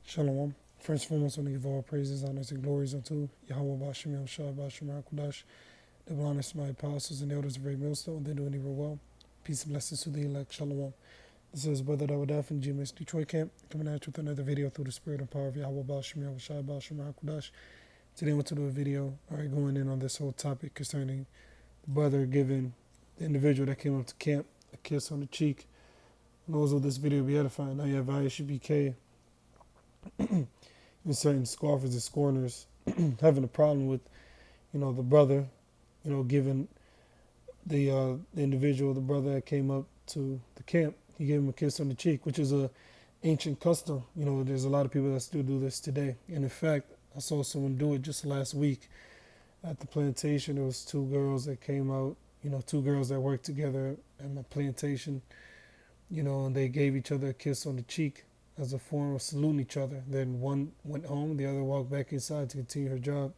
Shalom. First and foremost, I want to give all praises, honors, and glories unto Yahweh Bashem Yahushua Bashem Hakudash, the honest my apostles and elders of Great Millstone. They do any well. Peace and blessings to the elect. Shalom. This is Brother Dawada from GMS Detroit Camp, coming at you with another video through the spirit and power of Yahweh Bashem Yahushua Bashem Hakudash. Today I want to do a video, going in on this whole topic concerning the brother giving the individual that came up to camp a kiss on the cheek. And also this video will be edifying. Now you have ISUBK and certain scoffers and scorners having a problem with, the brother, giving the individual, the brother that came up to the camp, he gave him a kiss on the cheek, which is a ancient custom. There's a lot of people that still do this today. And in fact, I saw someone do it just last week at the plantation. There was two girls that came out, two girls that worked together at my plantation, and they gave each other a kiss on the cheek as a form of saluting each other. Then one went home, the other walked back inside to continue her job.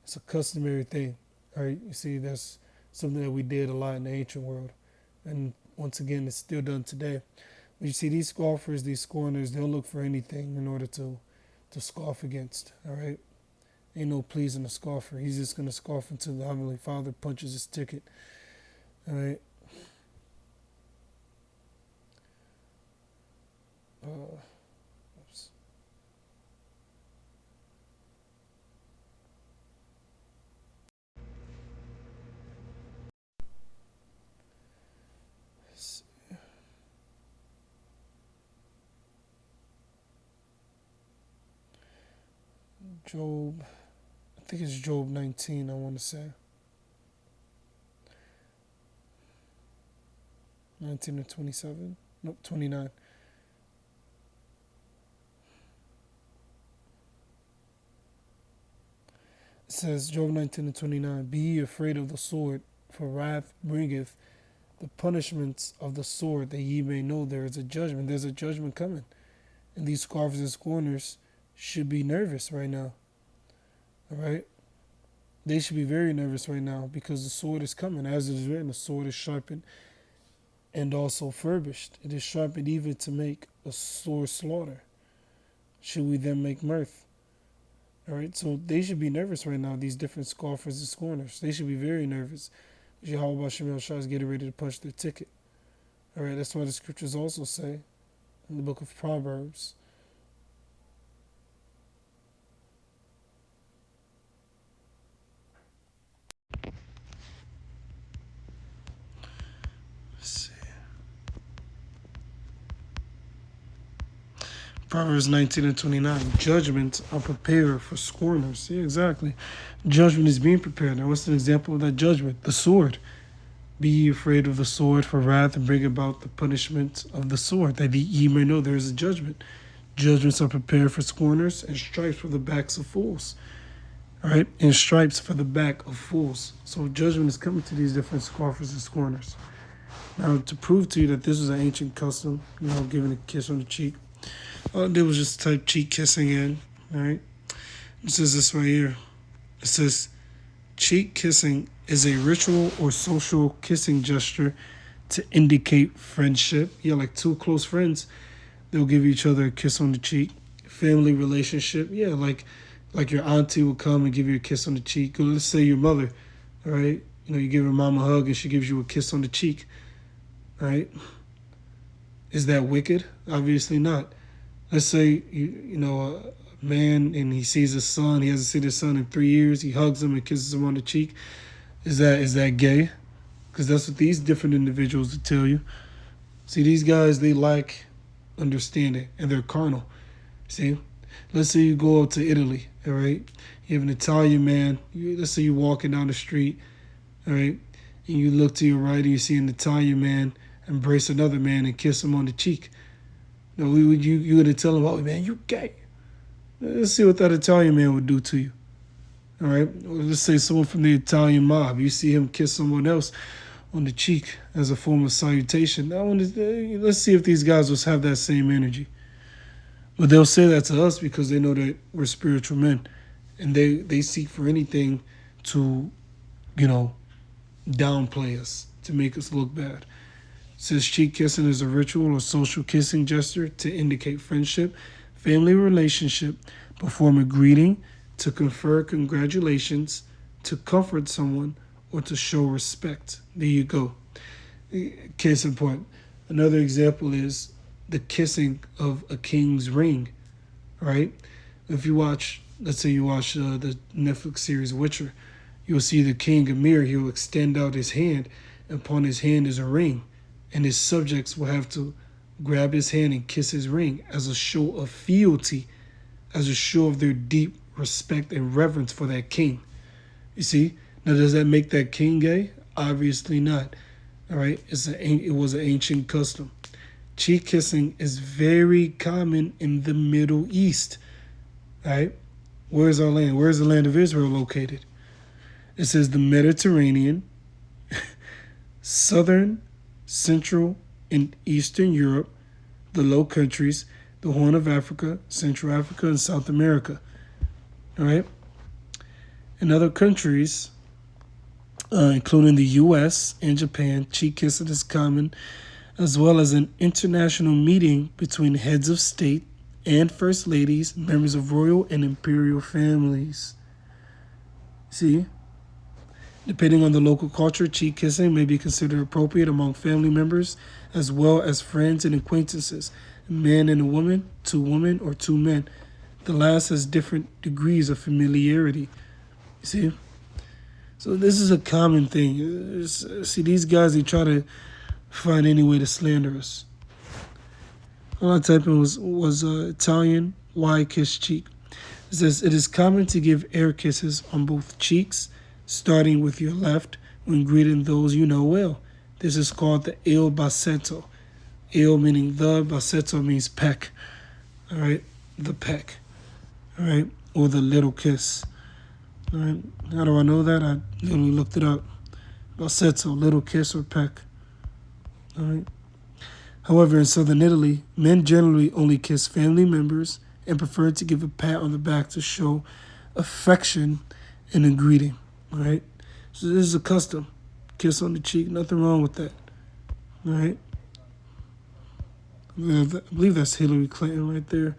It's a customary thing, right? You see, that's something that we did a lot in the ancient world. And once again, it's still done today. But you see, these scoffers, these scorners, they'll look for anything in order to scoff against, all right? Ain't no pleasing a scoffer. He's just going to scoff until the Heavenly Father punches his ticket, all right? Oops. Job, I think it's Job 19, I want to say. 19 or 27? Nope, 29. It says, Job 19 and 29, Be ye afraid of the sword, for wrath bringeth the punishments of the sword, that ye may know there is a judgment. There's a judgment coming. And these scoffers and scorners should be nervous right now. All right? They should be very nervous right now because the sword is coming. As it is written, the sword is sharpened and also furbished. It is sharpened even to make a sore slaughter. Should we then make mirth? All right, so they should be nervous right now, these different scoffers and scorners. They should be very nervous. Yahweh Bashem Yahushua is getting ready to punch their ticket. All right, that's why the scriptures also say in the book of Proverbs, Proverbs 19 and 29, judgment are prepared for scorners. Yeah, exactly. Judgment is being prepared. Now, what's an example of that judgment? The sword. Be ye afraid of the sword, for wrath and bring about the punishment of the sword, that ye may know there is a judgment. Judgments are prepared for scorners, and stripes for the backs of fools. All right? And stripes for the back of fools. So judgment is coming to these different scoffers and scorners. Now, to prove to you that this was an ancient custom, giving a kiss on the cheek, all I did was just type cheek kissing in, all right? It says this right here. It says, cheek kissing is a ritual or social kissing gesture to indicate friendship. Yeah, like two close friends, they'll give each other a kiss on the cheek. Family relationship, yeah, like your auntie will come and give you a kiss on the cheek. Or let's say your mother, all right? You give her mom a hug and she gives you a kiss on the cheek, all right? Is that wicked? Obviously not. Let's say, a man and he sees his son. He hasn't seen his son in 3 years. He hugs him and kisses him on the cheek. Is that gay? Because that's what these different individuals will tell you. See, these guys, they lack understanding and they're carnal. See? Let's say you go up to Italy, all right? You have an Italian man. Let's say you're walking down the street, all right? And you look to your right and you see an Italian man embrace another man and kiss him on the cheek. No, you gonna tell him, oh man, you gay. Let's see what that Italian man would do to you. All right, let's say someone from the Italian mob, you see him kiss someone else on the cheek as a form of salutation. Let's see if these guys will have that same energy. But they'll say that to us because they know that we're spiritual men, and they seek for anything to, downplay us, to make us look bad. It says cheek kissing is a ritual or social kissing gesture to indicate friendship. family relationship, perform a greeting, to confer congratulations, to comfort someone, or to show respect. There you go. Case in point. Another example is the kissing of a king's ring, right? If you watch, let's say you watch the Netflix series Witcher, you'll see the king Emir, he'll extend out his hand, and upon his hand is a ring, and his subjects will have to grab his hand and kiss his ring as a show of fealty, as a show of their deep respect and reverence for that king. You see? Now, does that make that king gay? Obviously not. All right? It was an ancient custom. Cheek kissing is very common in the Middle East. All right? Where's our land? Where's the land of Israel located? It says the Mediterranean, southern, central, and eastern Europe, the Low Countries, the Horn of Africa, Central Africa, and South America. All right? In other countries, including the U.S. and Japan, cheek kissing is common, as well as an international meeting between heads of state and first ladies, members of royal and imperial families. See? Depending on the local culture, cheek kissing may be considered appropriate among family members as well as friends and acquaintances, a man and a woman, two women, or two men. The last has different degrees of familiarity. You see? So this is a common thing. See, these guys, they try to find any way to slander us. All I typed in was Italian, why kiss cheek. It says, it is common to give air kisses on both cheeks, starting with your left when greeting those you know well. This is called the il BACETTO. Il meaning the, BACETTO means peck. All right? The peck. All right? Or the little kiss. All right? How do I know that? I literally looked it up. BACETTO, little kiss or peck. All right? However, in southern Italy, men generally only kiss family members and prefer to give a pat on the back to show affection and a greeting. All right? So this is a custom. Kiss on the cheek, nothing wrong with that. All right? I believe that's Hillary Clinton right there.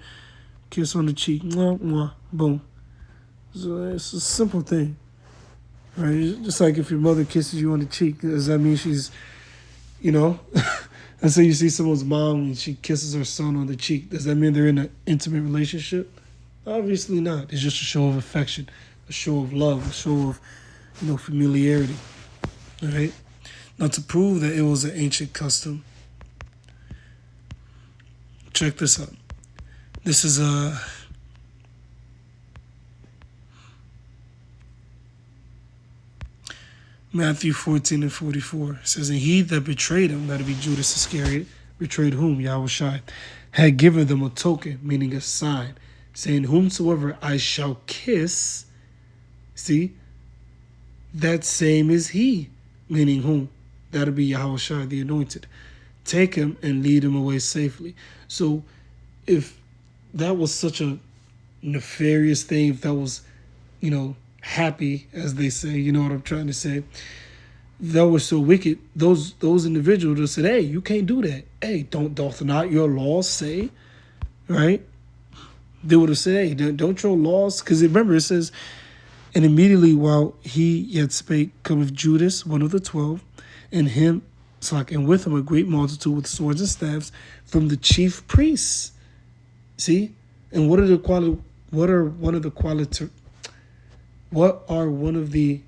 Kiss on the cheek. Mwah, mwah, boom. So it's a simple thing. Right? Just like if your mother kisses you on the cheek, does that mean she's, you know? Let's say you see someone's mom and she kisses her son on the cheek. Does that mean they're in an intimate relationship? Obviously not. It's just a show of affection, a show of love, a show of, familiarity. All right? Now, to prove that it was an ancient custom, check this out. This is Matthew 14 and 44. It says, and he that betrayed him, that'll be Judas Iscariot, betrayed whom? Yahushua, had given them a token, meaning a sign, saying, whomsoever I shall kiss, see, that same is he, meaning whom? That'll be Yahushua, the anointed. Take him and lead him away safely. So if that was such a nefarious thing, if that was, happy, as they say, you know what I'm trying to say, that was so wicked, those individuals would have said, hey, you can't do that. Hey, doth not your laws say, right? They would have said, hey, don't your laws, because remember it says, and immediately while he yet spake, cometh Judas, one of the 12, and with him a great multitude with swords and staves from the chief priests. See? And what are one of the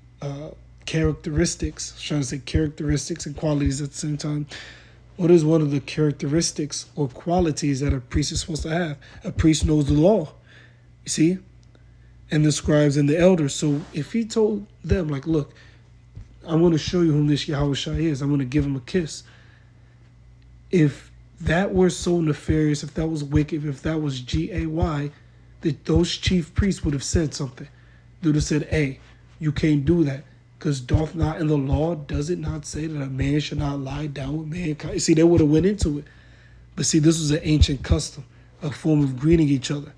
characteristics? I was trying to say characteristics and qualities at the same time. What is one of the characteristics or qualities that a priest is supposed to have? A priest knows the law, you see, and the scribes and the elders. So if he told them, like, look, I'm going to show you whom this Yahushua is, I'm going to give him a kiss. If that were so nefarious, if that was wicked, if that was G-A-Y, that those chief priests would have said something. They would have said, hey, you can't do that. Because doth not in the law, does it not say that a man should not lie down with mankind? See, they would have went into it. But see, this was an ancient custom, a form of greeting each other.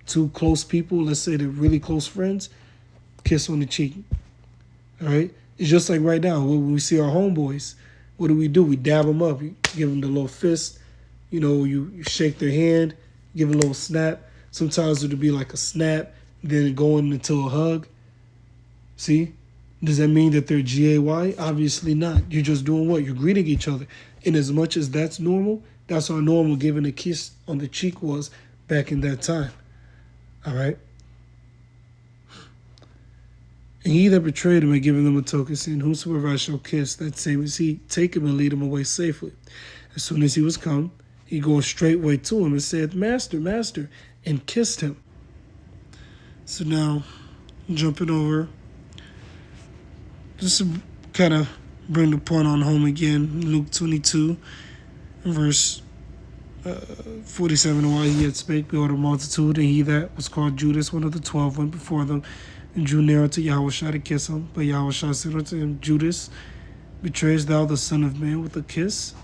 Two close people, let's say they're really close friends, kiss on the cheek. All right? It's just like right now, when we see our homeboys, what do? We dab them up. You give them the little fist. You shake their hand. give a little snap. Sometimes it'll be like a snap, then going into a hug. See? Does that mean that they're GAY? Obviously not. You're just doing what? You're greeting each other. And as much as that's normal, that's how normal giving a kiss on the cheek was back in that time. All right? And he that betrayed him had given them a token, saying, whosoever I shall kiss, that same is he. Take him and lead him away safely. As soon as he was come, he goes straightway to him and said, Master, Master, and kissed him. So now, jumping over, just to kind of bring the point on home again, Luke 22, verse 47, while he had spake, behold, a multitude, and he that was called Judas, one of the 12, went before them, and drew near unto Yahushua to kiss him. But Yahushua said unto him, Judas, betrayest thou the Son of Man with a kiss?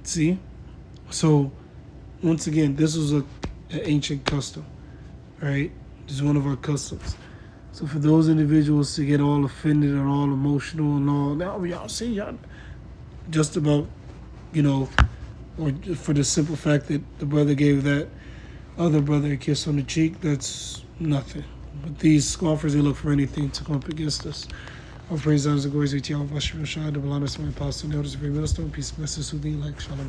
See? So, once again, this was an ancient custom, right? This is one of our customs. So for those individuals to get all offended and all emotional and all, now y'all see, y'all just about, or for the simple fact that the brother gave that other brother a kiss on the cheek, that's nothing. But these scoffers, they look for anything to come up against us. All praise, honor, and glory to Yahweh, Bashem, Shai, the Balanas, my apostle, and elders, very millstone, peace, blessings, soothing, like Shalom.